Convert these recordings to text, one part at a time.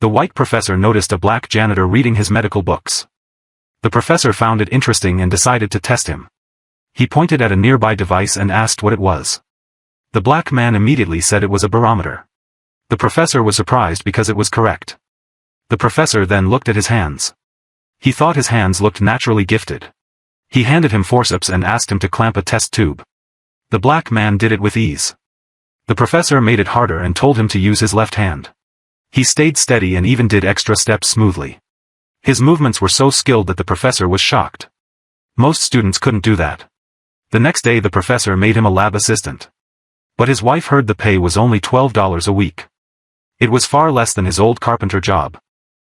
The white professor noticed a black janitor reading his medical books. The professor found it interesting and decided to test him. He pointed at a nearby device and asked what it was. The black man immediately said it was a barometer. The professor was surprised because it was correct. The professor then looked at his hands. He thought his hands looked naturally gifted. He handed him forceps and asked him to clamp a test tube. The black man did it with ease. The professor made it harder and told him to use his left hand. He stayed steady and even did extra steps smoothly. His movements were so skilled that the professor was shocked. Most students couldn't do that. The next day the professor made him a lab assistant. But his wife heard the pay was only $12 a week. It was far less than his old carpenter job.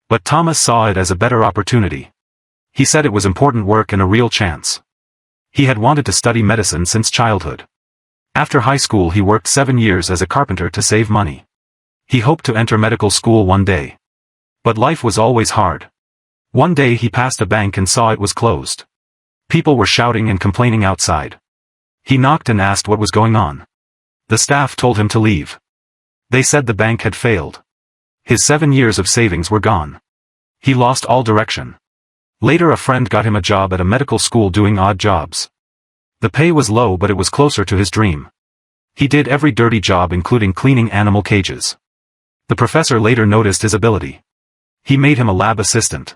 But Thomas saw it as a better opportunity. He said it was important work and a real chance. He had wanted to study medicine since childhood. After high school he worked 7 years as a carpenter to save money. He hoped to enter medical school one day. But life was always hard. One day he passed a bank and saw it was closed. People were shouting and complaining outside. He knocked and asked what was going on. The staff told him to leave. They said the bank had failed. His 7 years of savings were gone. He lost all direction. Later a friend got him a job at a medical school doing odd jobs. The pay was low but it was closer to his dream. He did every dirty job including cleaning animal cages. The professor later noticed his ability. He made him a lab assistant.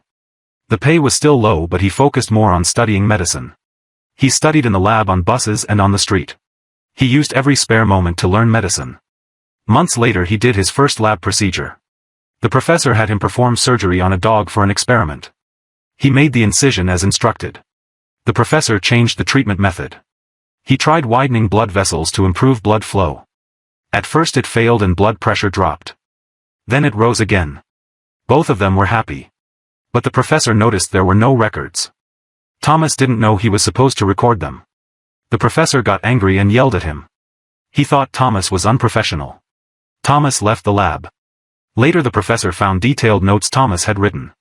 The pay was still low but he focused more on studying medicine. He studied in the lab on buses and on the street. He used every spare moment to learn medicine. Months later he did his first lab procedure. The professor had him perform surgery on a dog for an experiment. He made the incision as instructed. The professor changed the treatment method. He tried widening blood vessels to improve blood flow. At first it failed and blood pressure dropped. Then it rose again. Both of them were happy. But the professor noticed there were no records. Thomas didn't know he was supposed to record them. The professor got angry and yelled at him. He thought Thomas was unprofessional. Thomas left the lab. Later the professor found detailed notes Thomas had written.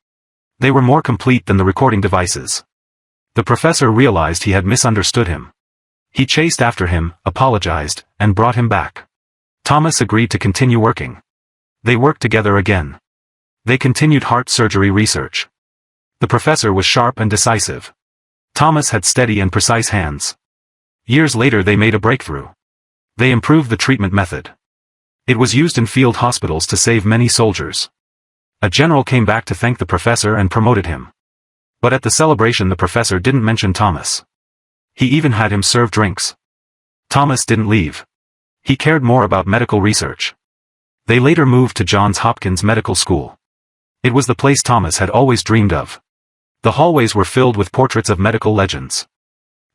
They were more complete than the recording devices. The professor realized he had misunderstood him. He chased after him, apologized, and brought him back. Thomas agreed to continue working. They worked together again. They continued heart surgery research. The professor was sharp and decisive. Thomas had steady and precise hands. Years later they made a breakthrough. They improved the treatment method. It was used in field hospitals to save many soldiers. A general came back to thank the professor and promoted him. But at the celebration the professor didn't mention Thomas. He even had him serve drinks. Thomas didn't leave. He cared more about medical research. They later moved to Johns Hopkins Medical School. It was the place Thomas had always dreamed of. The hallways were filled with portraits of medical legends.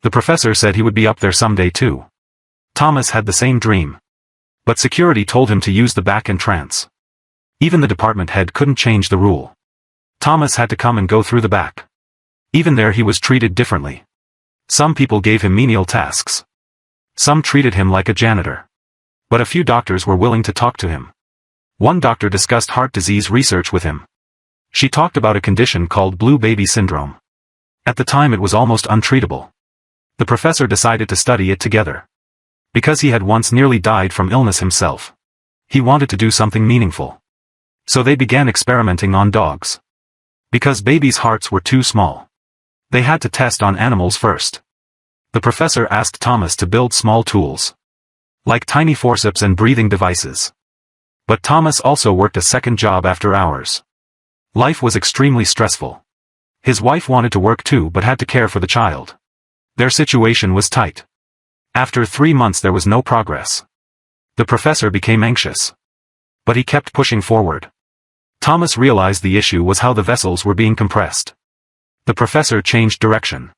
The professor said he would be up there someday too. Thomas had the same dream. But security told him to use the back entrance. Even the department head couldn't change the rule. Thomas had to come and go through the back. Even there he was treated differently. Some people gave him menial tasks. Some treated him like a janitor. But a few doctors were willing to talk to him. One doctor discussed heart disease research with him. She talked about a condition called blue baby syndrome. At the time it was almost untreatable. The professor decided to study it together. Because he had once nearly died from illness himself. He wanted to do something meaningful. So they began experimenting on dogs. Because babies' hearts were too small. They had to test on animals first. The professor asked Thomas to build small tools. Like tiny forceps and breathing devices. But Thomas also worked a second job after hours. Life was extremely stressful. His wife wanted to work too but had to care for the child. Their situation was tight. After 3 months there was no progress. The professor became anxious. But he kept pushing forward. Thomas realized the issue was how the vessels were being compressed. The professor changed direction.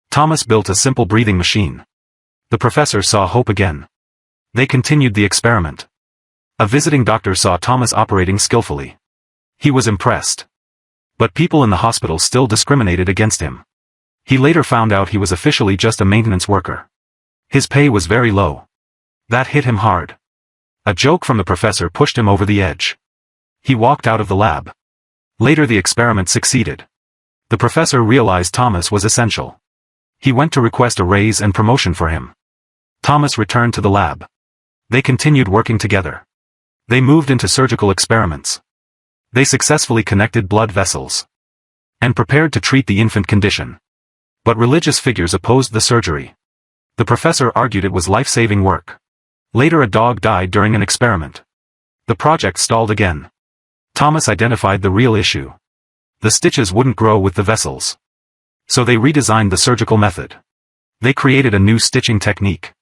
Thomas built a simple breathing machine. The professor saw hope again. They continued the experiment. A visiting doctor saw Thomas operating skillfully. He was impressed. But people in the hospital still discriminated against him. He later found out he was officially just a maintenance worker. His pay was very low. That hit him hard. A joke from the professor pushed him over the edge. He walked out of the lab. Later the experiment succeeded. The professor realized Thomas was essential. He went to request a raise and promotion for him. Thomas returned to the lab. They continued working together. They moved into surgical experiments. They successfully connected blood vessels and prepared to treat the infant condition. But religious figures opposed the surgery. The professor argued it was life-saving work. Later a dog died during an experiment. The project stalled again. Thomas identified the real issue. The stitches wouldn't grow with the vessels. So they redesigned the surgical method. They created a new stitching technique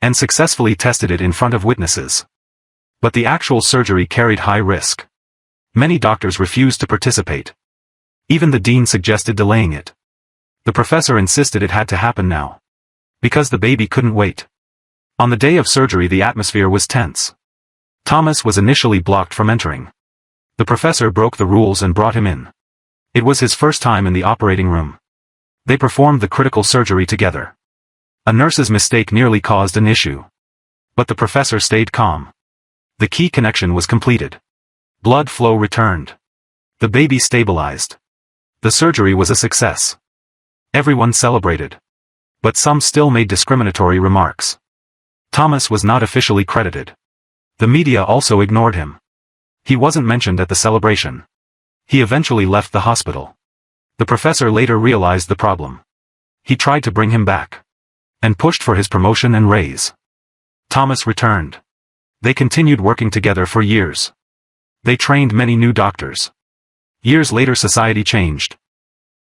and successfully tested it in front of witnesses. But the actual surgery carried high risk. Many doctors refused to participate. Even the dean suggested delaying it. The professor insisted it had to happen now. Because the baby couldn't wait. On the day of surgery the atmosphere was tense. Thomas was initially blocked from entering. The professor broke the rules and brought him in. It was his first time in the operating room. They performed the critical surgery together. A nurse's mistake nearly caused an issue. But the professor stayed calm. The key connection was completed. Blood flow returned. The baby stabilized. The surgery was a success. Everyone celebrated. But some still made discriminatory remarks. Thomas was not officially credited. The media also ignored him. He wasn't mentioned at the celebration. He eventually left the hospital. The professor later realized the problem. He tried to bring him back and pushed for his promotion and raise. Thomas returned. They continued working together for years. They trained many new doctors. Years later society changed.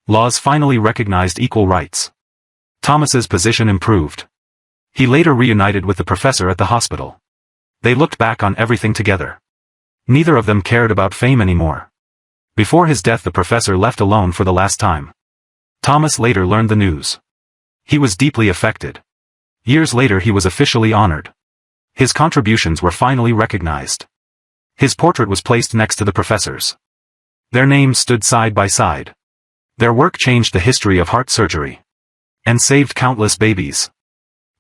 Laws finally recognized equal rights. Thomas's position improved. He later reunited with the professor at the hospital. They looked back on everything together. Neither of them cared about fame anymore. Before his death the professor left alone for the last time. Thomas later learned the news. He was deeply affected. Years later he was officially honored. His contributions were finally recognized. His portrait was placed next to the professor's. Their names stood side by side. Their work changed the history of heart surgery and saved countless babies.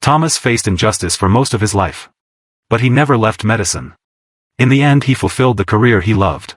Thomas faced injustice for most of his life. But he never left medicine. In the end he fulfilled the career he loved.